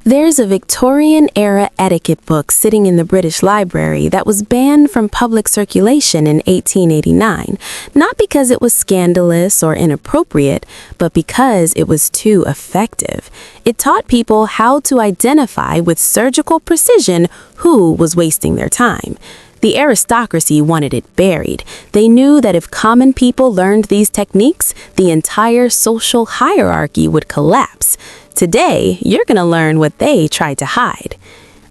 There's a Victorian-era etiquette book sitting in the British Library that was banned from public circulation in 1889, not because it was scandalous or inappropriate, but because it was too effective. It taught people how to identify with surgical precision who was wasting their time. The aristocracy wanted it buried. They knew that if common people learned these techniques, the entire social hierarchy would collapse. Today, you're going to learn what they tried to hide.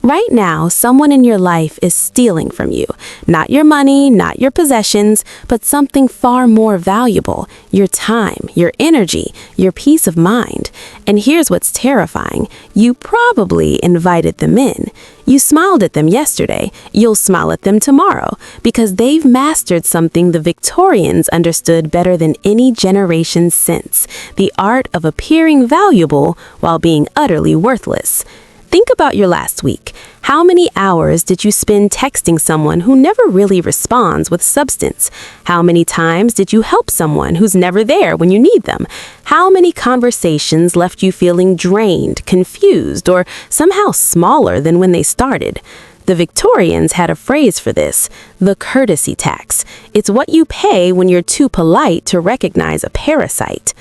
Right now, someone in your life is stealing from you. Not your money, not your possessions, but something far more valuable. Your time, your energy, your peace of mind. And here's what's terrifying. You probably invited them in. You smiled at them yesterday. You'll smile at them tomorrow because they've mastered something the Victorians understood better than any generation since: the art of appearing valuable while being utterly worthless. Think about your last week. How many hours did you spend texting someone who never really responds with substance? How many times did you help someone who's never there when you need them? How many conversations left you feeling drained, confused, or somehow smaller than when they started? The Victorians had a phrase for this: the courtesy tax. It's what you pay when you're too polite to recognize a parasite.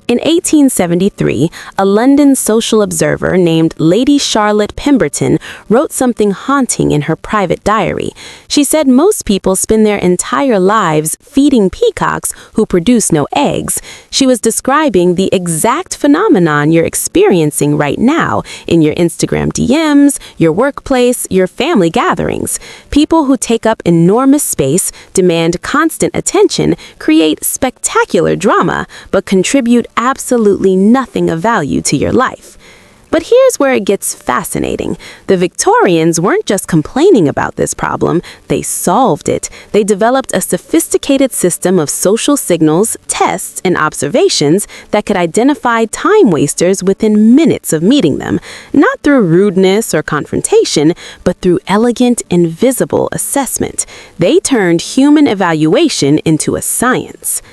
In 1873, a London social observer named Lady Charlotte Pemberton wrote something haunting in her private diary. She said most people spend their entire lives feeding peacocks who produce no eggs. She was describing the exact phenomenon you're experiencing right now in your Instagram DMs, your workplace, your family gatherings. People who take up enormous space, demand constant attention, create spectacular drama, but contribute absolutely nothing of value to your life. But here's where it gets fascinating. The Victorians weren't just complaining about this problem, they solved it. They developed a sophisticated system of social signals, tests, and observations that could identify time wasters within minutes of meeting them, not through rudeness or confrontation, but through elegant, invisible assessment. They turned human evaluation into a science.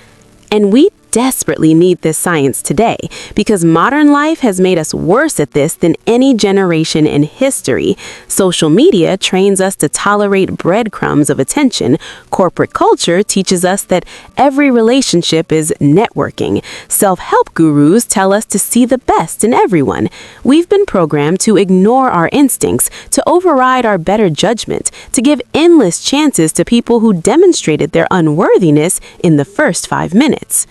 And we desperately need this science today because modern life has made us worse at this than any generation in history. Social media trains us to tolerate breadcrumbs of attention. Corporate culture teaches us that every relationship is networking. Self-help gurus tell us to see the best in everyone. We've been programmed to ignore our instincts, to override our better judgment, to give endless chances to people who demonstrated their unworthiness in the first 5 minutes.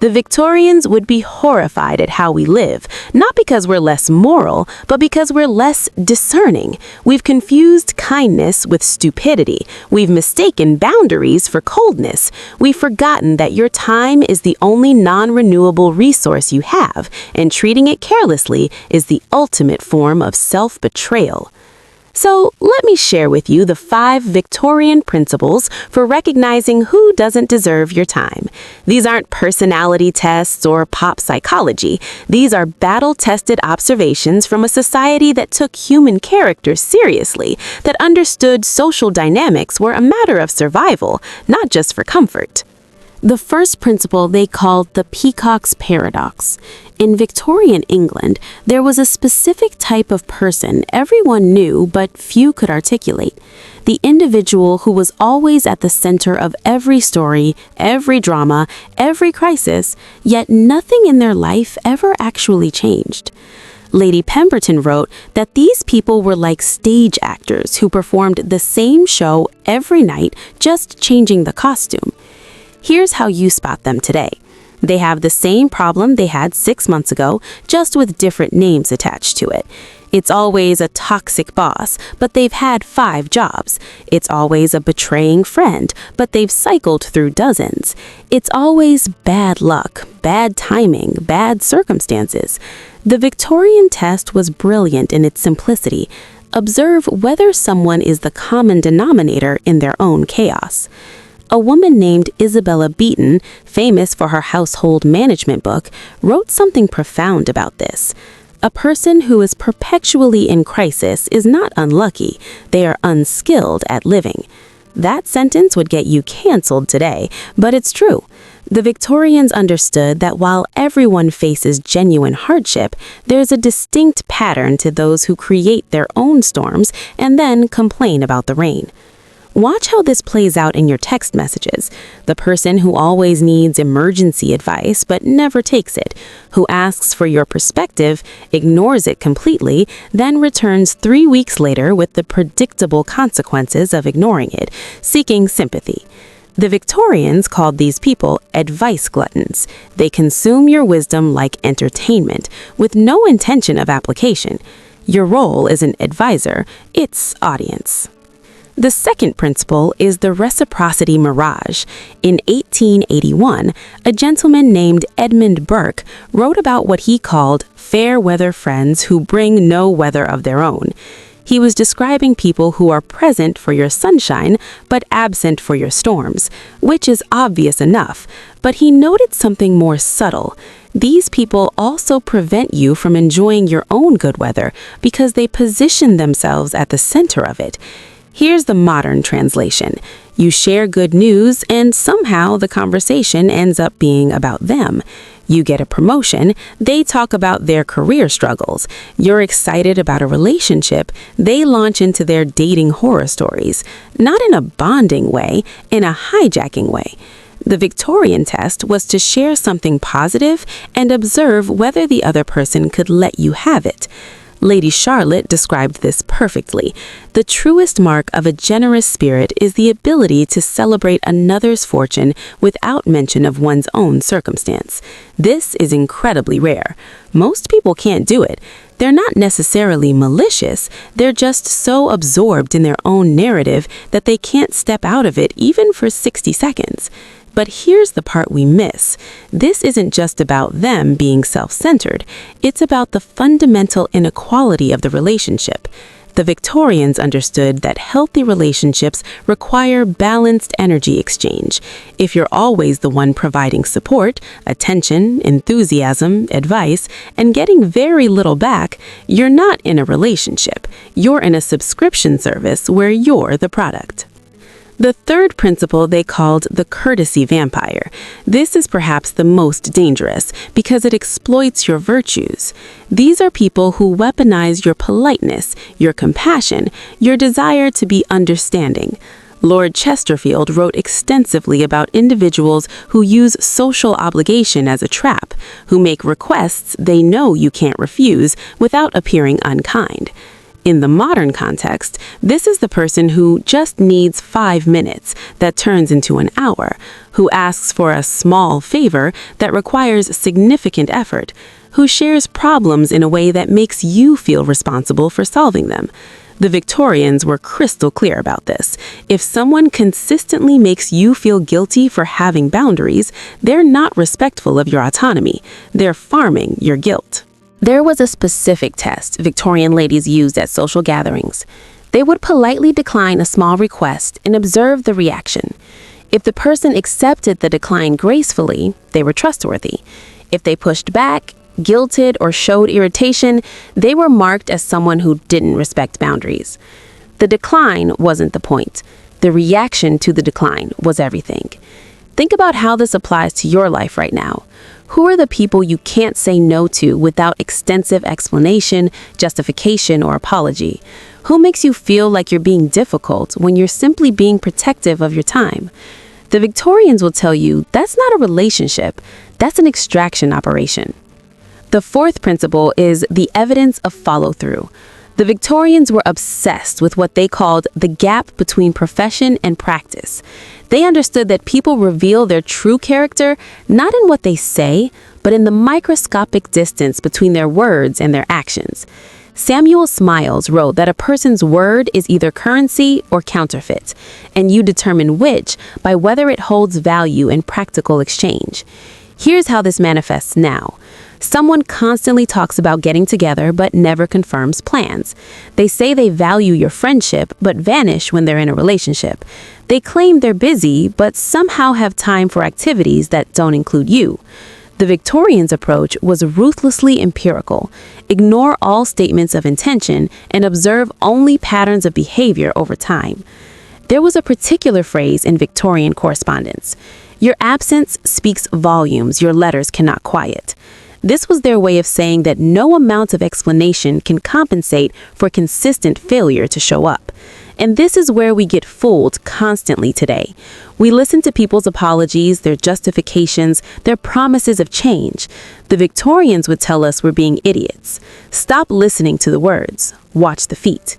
The Victorians would be horrified at how we live, not because we're less moral, but because we're less discerning. We've confused kindness with stupidity. We've mistaken boundaries for coldness. We've forgotten that your time is the only non-renewable resource you have, and treating it carelessly is the ultimate form of self-betrayal. So let me share with you the 5 Victorian principles for recognizing who doesn't deserve your time. These aren't personality tests or pop psychology. These are battle-tested observations from a society that took human character seriously, that understood social dynamics were a matter of survival, not just for comfort. The first principle they called the Peacock's paradox. In Victorian England, there was a specific type of person everyone knew but few could articulate. The individual who was always at the center of every story, every drama, every crisis, yet nothing in their life ever actually changed. Lady Pemberton wrote that these people were like stage actors who performed the same show every night, just changing the costume. Here's how you spot them today. They have the same problem they had 6 months ago, just with different names attached to it. It's always a toxic boss, but they've had 5 jobs. It's always a betraying friend, but they've cycled through dozens. It's always bad luck, bad timing, bad circumstances. The Victorian test was brilliant in its simplicity. Observe whether someone is the common denominator in their own chaos. A woman named Isabella Beeton, famous for her household management book, wrote something profound about this. A person who is perpetually in crisis is not unlucky, they are unskilled at living. That sentence would get you canceled today, but it's true. The Victorians understood that while everyone faces genuine hardship, there's a distinct pattern to those who create their own storms and then complain about the rain. Watch how this plays out in your text messages. The person who always needs emergency advice but never takes it, who asks for your perspective, ignores it completely, then returns 3 weeks later with the predictable consequences of ignoring it, seeking sympathy. The Victorians called these people advice gluttons. They consume your wisdom like entertainment, with no intention of application. Your role isn't advisor, it's audience. The second principle is the reciprocity mirage. In 1881, a gentleman named Edmund Burke wrote about what he called fair weather friends who bring no weather of their own. He was describing people who are present for your sunshine but absent for your storms, which is obvious enough, but he noted something more subtle. These people also prevent you from enjoying your own good weather because they position themselves at the center of it. Here's the modern translation. You share good news and somehow the conversation ends up being about them. You get a promotion, they talk about their career struggles. You're excited about a relationship, they launch into their dating horror stories. Not in a bonding way, in a hijacking way. The Victorian test was to share something positive and observe whether the other person could let you have it. Lady Charlotte described this perfectly. The truest mark of a generous spirit is the ability to celebrate another's fortune without mention of one's own circumstance. This is incredibly rare. Most people can't do it. They're not necessarily malicious, they're just so absorbed in their own narrative that they can't step out of it even for 60 seconds. But here's the part we miss. This isn't just about them being self-centered. It's about the fundamental inequality of the relationship. The Victorians understood that healthy relationships require balanced energy exchange. If you're always the one providing support, attention, enthusiasm, advice, and getting very little back, you're not in a relationship. You're in a subscription service where you're the product. The third principle they called the courtesy vampire. This is perhaps the most dangerous because it exploits your virtues. These are people who weaponize your politeness, your compassion, your desire to be understanding. Lord Chesterfield wrote extensively about individuals who use social obligation as a trap, who make requests they know you can't refuse without appearing unkind. In the modern context, this is the person who just needs 5 minutes that turns into an hour, who asks for a small favor that requires significant effort, who shares problems in a way that makes you feel responsible for solving them. The Victorians were crystal clear about this. If someone consistently makes you feel guilty for having boundaries, they're not respectful of your autonomy. They're farming your guilt. There was a specific test Victorian ladies used at social gatherings. They would politely decline a small request and observe the reaction. If the person accepted the decline gracefully, they were trustworthy. If they pushed back, guilted, or showed irritation, they were marked as someone who didn't respect boundaries. The decline wasn't the point. The reaction to the decline was everything. Think about how this applies to your life right now. Who are the people you can't say no to without extensive explanation, justification, or apology? Who makes you feel like you're being difficult when you're simply being protective of your time? The Victorians will tell you that's not a relationship, that's an extraction operation. The fourth principle is the evidence of follow-through. The Victorians were obsessed with what they called the gap between profession and practice. They understood that people reveal their true character not in what they say, but in the microscopic distance between their words and their actions. Samuel Smiles wrote that a person's word is either currency or counterfeit, and you determine which by whether it holds value in practical exchange. Here's how this manifests now. Someone constantly talks about getting together but never confirms plans. They say they value your friendship but vanish when they're in a relationship. They claim they're busy but somehow have time for activities that don't include you. The Victorians' approach was ruthlessly empirical. Ignore all statements of intention and observe only patterns of behavior over time. There was a particular phrase in Victorian correspondence. Your absence speaks volumes your letters cannot quiet. This was their way of saying that no amount of explanation can compensate for consistent failure to show up. And this is where we get fooled constantly today. We listen to people's apologies, their justifications, their promises of change. The Victorians would tell us we're being idiots. Stop listening to the words. Watch the feet.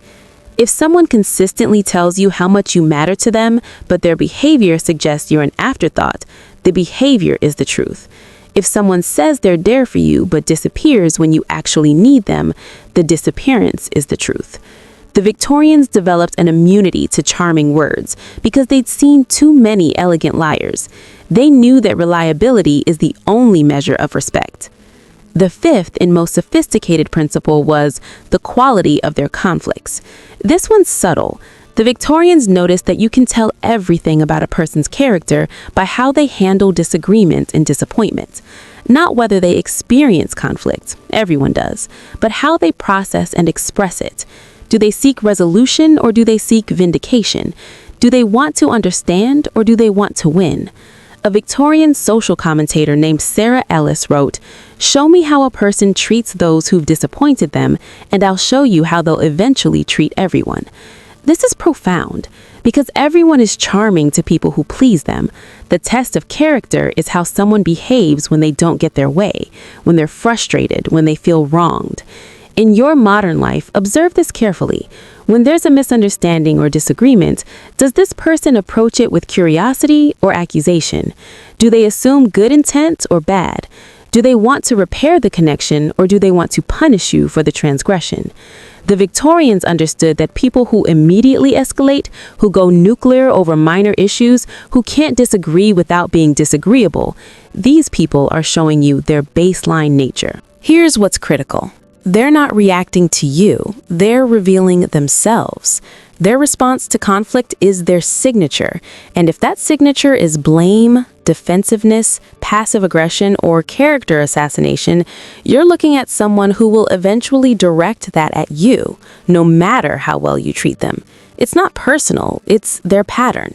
If someone consistently tells you how much you matter to them, but their behavior suggests you're an afterthought, the behavior is the truth. If someone says they're there for you but disappears when you actually need them, the disappearance is the truth. The Victorians developed an immunity to charming words because they'd seen too many elegant liars. They knew that reliability is the only measure of respect. The fifth and most sophisticated principle was the quality of their conflicts. This one's subtle. The Victorians noticed that you can tell everything about a person's character by how they handle disagreement and disappointment. Not whether they experience conflict, everyone does, but how they process and express it. Do they seek resolution or do they seek vindication? Do they want to understand or do they want to win? A Victorian social commentator named Sarah Ellis wrote, "Show me how a person treats those who've disappointed them, and I'll show you how they'll eventually treat everyone." This is profound, because everyone is charming to people who please them. The test of character is how someone behaves when they don't get their way, when they're frustrated, when they feel wronged. In your modern life, observe this carefully. When there's a misunderstanding or disagreement, does this person approach it with curiosity or accusation? Do they assume good intent or bad? Do they want to repair the connection or do they want to punish you for the transgression? The Victorians understood that people who immediately escalate, who go nuclear over minor issues, who can't disagree without being disagreeable, these people are showing you their baseline nature. Here's what's critical. They're not reacting to you, they're revealing themselves. Their response to conflict is their signature, and if that signature is blame, defensiveness, passive aggression, or character assassination, you're looking at someone who will eventually direct that at you, no matter how well you treat them. It's not personal, it's their pattern.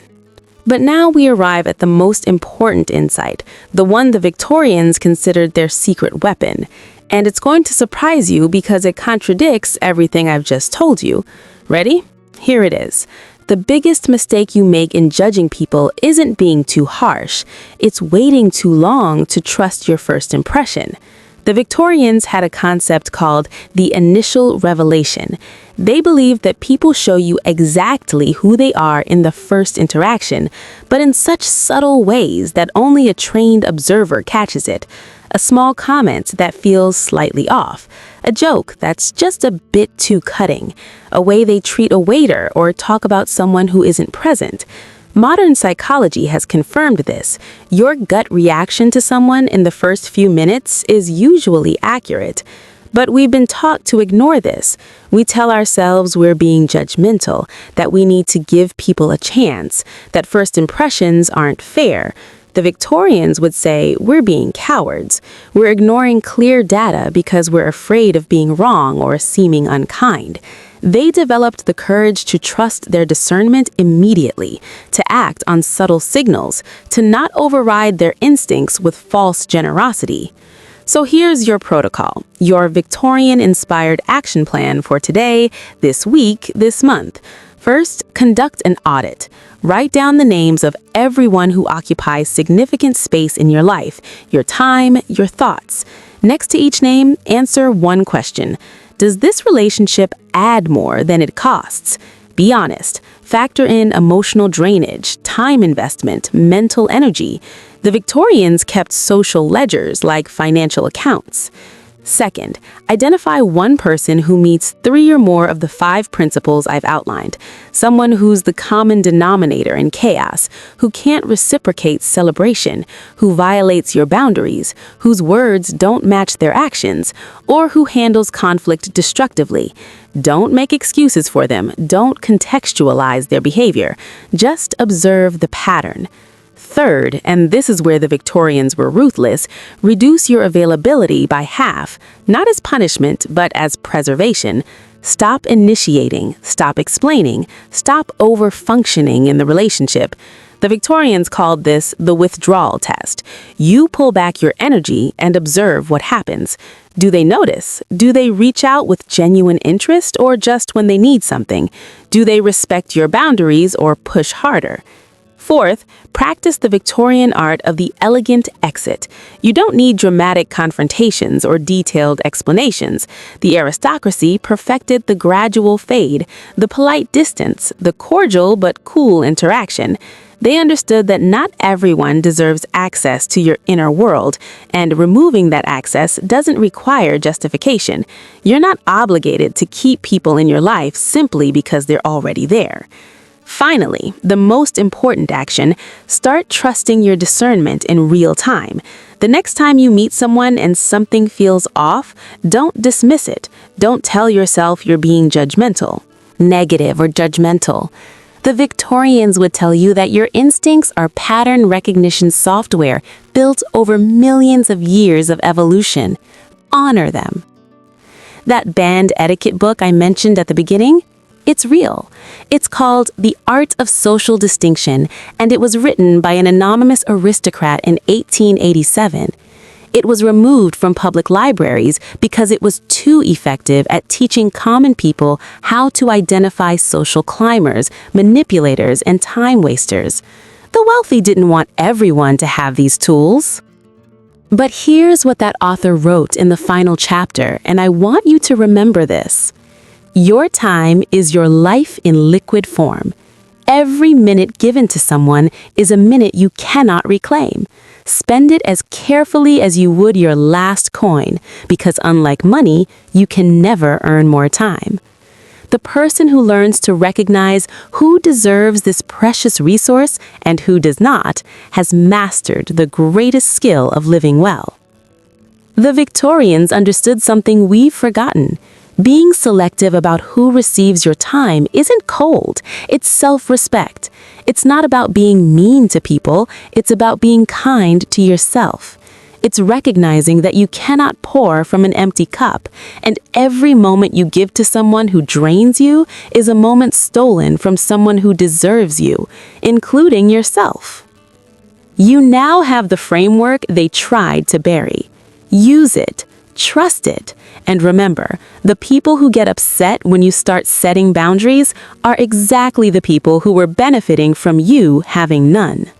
But now we arrive at the most important insight, the one the Victorians considered their secret weapon. And it's going to surprise you because it contradicts everything I've just told you. Ready? Here it is. The biggest mistake you make in judging people isn't being too harsh. It's waiting too long to trust your first impression. The Victorians had a concept called the initial revelation. They believed that people show you exactly who they are in the first interaction, but in such subtle ways that only a trained observer catches it. A small comment that feels slightly off, a joke that's just a bit too cutting, a way they treat a waiter or talk about someone who isn't present. Modern psychology has confirmed this. Your gut reaction to someone in the first few minutes is usually accurate. But we've been taught to ignore this. We tell ourselves we're being judgmental, that we need to give people a chance, that first impressions aren't fair. The Victorians would say we're being cowards. We're ignoring clear data because we're afraid of being wrong or seeming unkind. They developed the courage to trust their discernment immediately, to act on subtle signals, to not override their instincts with false generosity. So here's your protocol, your Victorian-inspired action plan for today, this week, this month. First, conduct an audit. Write down the names of everyone who occupies significant space in your life, your time, your thoughts. Next to each name, answer one question. Does this relationship add more than it costs? Be honest. Factor in emotional drainage, time investment, mental energy. The Victorians kept social ledgers like financial accounts. Second, identify one person who meets 3 or more of the 5 principles I've outlined. Someone who's the common denominator in chaos, who can't reciprocate celebration, who violates your boundaries, whose words don't match their actions, or who handles conflict destructively. Don't make excuses for them. Don't contextualize their behavior. Just observe the pattern. Third, and this is where the Victorians were ruthless, reduce your availability by half, not as punishment, but as preservation. Stop initiating, stop explaining, stop over-functioning in the relationship. The Victorians called this the withdrawal test. You pull back your energy and observe what happens. Do they notice? Do they reach out with genuine interest or just when they need something? Do they respect your boundaries or push harder? Fourth, practice the Victorian art of the elegant exit. You don't need dramatic confrontations or detailed explanations. The aristocracy perfected the gradual fade, the polite distance, the cordial but cool interaction. They understood that not everyone deserves access to your inner world, and removing that access doesn't require justification. You're not obligated to keep people in your life simply because they're already there. Finally, the most important action, start trusting your discernment in real time. The next time you meet someone and something feels off, don't dismiss it. Don't tell yourself you're being judgmental, negative, or judgmental. The Victorians would tell you that your instincts are pattern recognition software built over millions of years of evolution. Honor them. That band etiquette book I mentioned at the beginning? It's real. It's called The Art of Social Distinction, and it was written by an anonymous aristocrat in 1887. It was removed from public libraries because it was too effective at teaching common people how to identify social climbers, manipulators, and time wasters. The wealthy didn't want everyone to have these tools. But here's what that author wrote in the final chapter, and I want you to remember this. Your time is your life in liquid form. Every minute given to someone is a minute you cannot reclaim. Spend it as carefully as you would your last coin, because unlike money, you can never earn more time. The person who learns to recognize who deserves this precious resource and who does not has mastered the greatest skill of living well. The Victorians understood something we've forgotten. Being selective about who receives your time isn't cold, it's self-respect. It's not about being mean to people, it's about being kind to yourself. It's recognizing that you cannot pour from an empty cup, and every moment you give to someone who drains you is a moment stolen from someone who deserves you, including yourself. You now have the framework they tried to bury. Use it. Trust it. And remember, the people who get upset when you start setting boundaries are exactly the people who were benefiting from you having none.